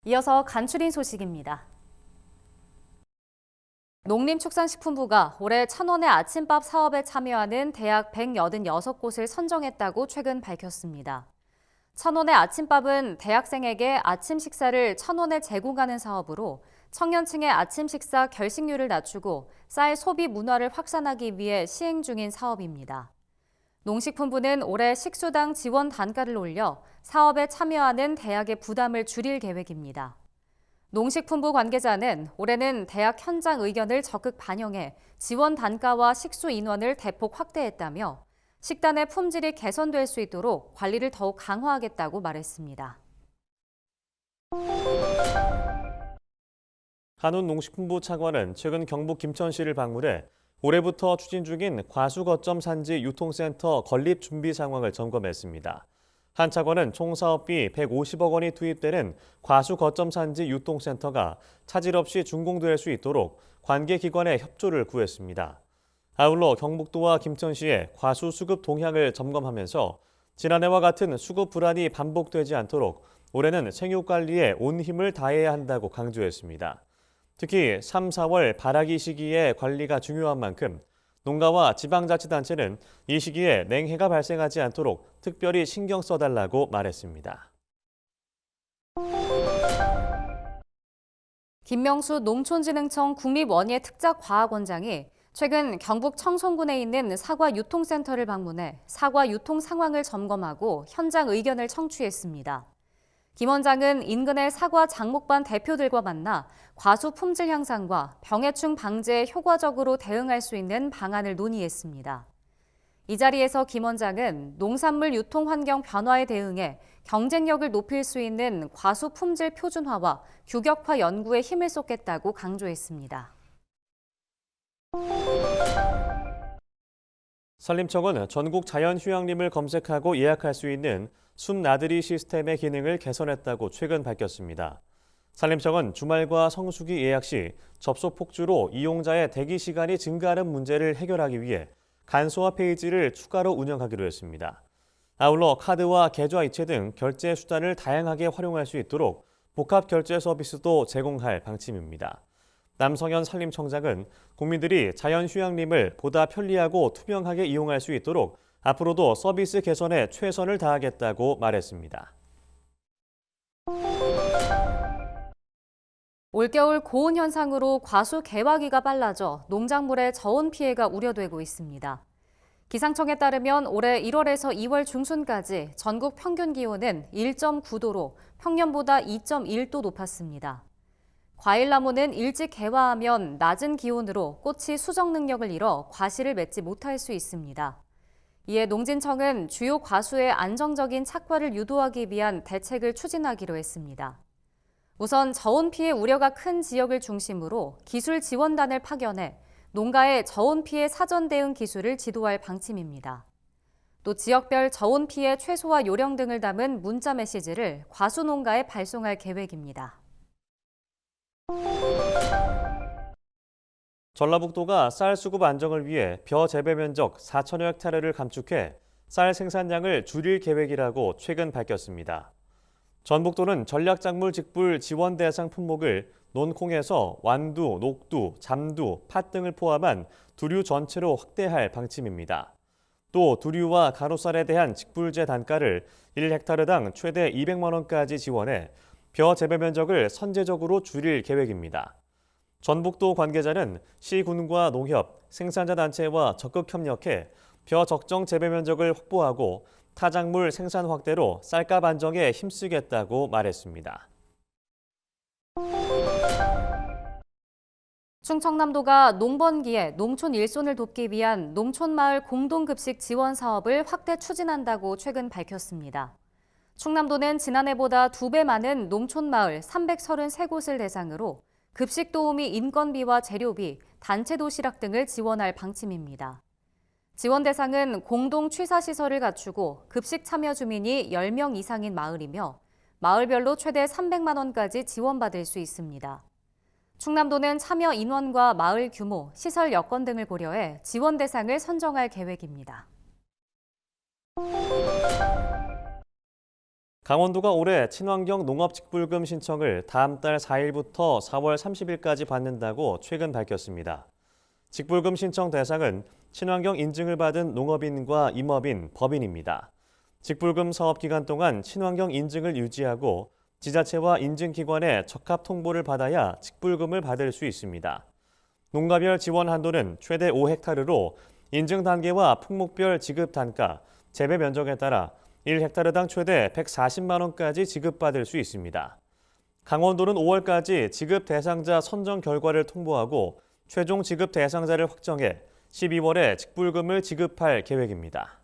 이어서 간추린 소식입니다. 농림축산식품부가 올해 천원의 아침밥 사업에 참여하는 대학 186곳을 선정했다고 최근 밝혔습니다. 천원의 아침밥은 대학생에게 아침 식사를 천원에 제공하는 사업으로 청년층의 아침 식사 결식률을 낮추고 쌀 소비 문화를 확산하기 위해 시행 중인 사업입니다. 농식품부는 올해 식수당 지원 단가를 올려 사업에 참여하는 대학의 부담을 줄일 계획입니다. 농식품부 관계자는 올해는 대학 현장 의견을 적극 반영해 지원 단가와 식수 인원을 대폭 확대했다며 식단의 품질이 개선될 수 있도록 관리를 더욱 강화하겠다고 말했습니다. 한운농식품부 차관은 최근 경북 김천시를 방문해 올해부터 추진 중인 과수거점 산지 유통센터 건립 준비 상황을 점검했습니다. 한 차관은 총 사업비 150억 원이 투입되는 과수거점 산지 유통센터가 차질 없이 준공될 수 있도록 관계기관의 협조를 구했습니다. 아울러 경북도와 김천시의 과수 수급 동향을 점검하면서 지난해와 같은 수급 불안이 반복되지 않도록 올해는 생육 관리에 온 힘을 다해야 한다고 강조했습니다. 특히 3, 4월 발화기 시기에 관리가 중요한 만큼 농가와 지방자치단체는 이 시기에 냉해가 발생하지 않도록 특별히 신경 써달라고 말했습니다. 김명수 농촌진흥청 국립원예특작과학원장이 최근 경북 청송군에 있는 사과 유통센터를 방문해 사과 유통 상황을 점검하고 현장 의견을 청취했습니다. 김 원장은 인근의 사과 장목반 대표들과 만나 과수 품질 향상과 병해충 방제에 효과적으로 대응할 수 있는 방안을 논의했습니다. 이 자리에서 김 원장은 농산물 유통 환경 변화에 대응해 경쟁력을 높일 수 있는 과수 품질 표준화와 규격화 연구에 힘을 쏟겠다고 강조했습니다. 산림청은 전국 자연휴양림을 검색하고 예약할 수 있는 숲나들이 시스템의 기능을 개선했다고 최근 밝혔습니다. 산림청은 주말과 성수기 예약 시 접속 폭주로 이용자의 대기 시간이 증가하는 문제를 해결하기 위해 간소화 페이지를 추가로 운영하기로 했습니다. 아울러 카드와 계좌 이체 등 결제 수단을 다양하게 활용할 수 있도록 복합 결제 서비스도 제공할 방침입니다. 남성현 산림청장은 국민들이 자연휴양림을 보다 편리하고 투명하게 이용할 수 있도록 앞으로도 서비스 개선에 최선을 다하겠다고 말했습니다. 올겨울 고온 현상으로 과수 개화기가 빨라져 농작물의 저온 피해가 우려되고 있습니다. 기상청에 따르면 올해 1월에서 2월 중순까지 전국 평균 기온은 1.9도로 평년보다 2.1도 높았습니다. 과일나무는 일찍 개화하면 낮은 기온으로 꽃이 수정 능력을 잃어 과실을 맺지 못할 수 있습니다. 이에 농진청은 주요 과수의 안정적인 착과를 유도하기 위한 대책을 추진하기로 했습니다. 우선 저온 피해 우려가 큰 지역을 중심으로 기술 지원단을 파견해 농가의 저온 피해 사전 대응 기술을 지도할 방침입니다. 또 지역별 저온 피해 최소화 요령 등을 담은 문자 메시지를 과수 농가에 발송할 계획입니다. 전라북도가 쌀 수급 안정을 위해 벼 재배 면적 4천여 헥타르를 감축해 쌀 생산량을 줄일 계획이라고 최근 밝혔습니다. 전북도는 전략작물 직불 지원 대상 품목을 논콩에서 완두, 녹두, 잠두, 팥 등을 포함한 두류 전체로 확대할 방침입니다. 또 두류와 가로쌀에 대한 직불제 단가를 1헥타르당 최대 200만 원까지 지원해 벼 재배 면적을 선제적으로 줄일 계획입니다. 전북도 관계자는 시군과 농협, 생산자 단체와 적극 협력해 벼 적정 재배 면적을 확보하고 타작물 생산 확대로 쌀값 안정에 힘쓰겠다고 말했습니다. 충청남도가 농번기에 농촌 일손을 돕기 위한 농촌마을 공동급식 지원 사업을 확대 추진한다고 최근 밝혔습니다. 충남도는 지난해보다 2배 많은 농촌마을 333곳을 대상으로 급식 도우미 인건비와 재료비, 단체 도시락 등을 지원할 방침입니다. 지원 대상은 공동 취사시설을 갖추고 급식 참여 주민이 10명 이상인 마을이며 마을별로 최대 300만 원까지 지원받을 수 있습니다. 충남도는 참여 인원과 마을 규모, 시설 여건 등을 고려해 지원 대상을 선정할 계획입니다. 강원도가 올해 친환경 농업직불금 신청을 다음 달 4일부터 4월 30일까지 받는다고 최근 밝혔습니다. 직불금 신청 대상은 친환경 인증을 받은 농업인과 임업인, 법인입니다. 직불금 사업 기간 동안 친환경 인증을 유지하고 지자체와 인증기관에 적합 통보를 받아야 직불금을 받을 수 있습니다. 농가별 지원 한도는 최대 5헥타르로 인증 단계와 품목별 지급 단가, 재배 면적에 따라 1헥타르당 최대 140만 원까지 지급받을 수 있습니다. 강원도는 5월까지 지급 대상자 선정 결과를 통보하고 최종 지급 대상자를 확정해 12월에 직불금을 지급할 계획입니다.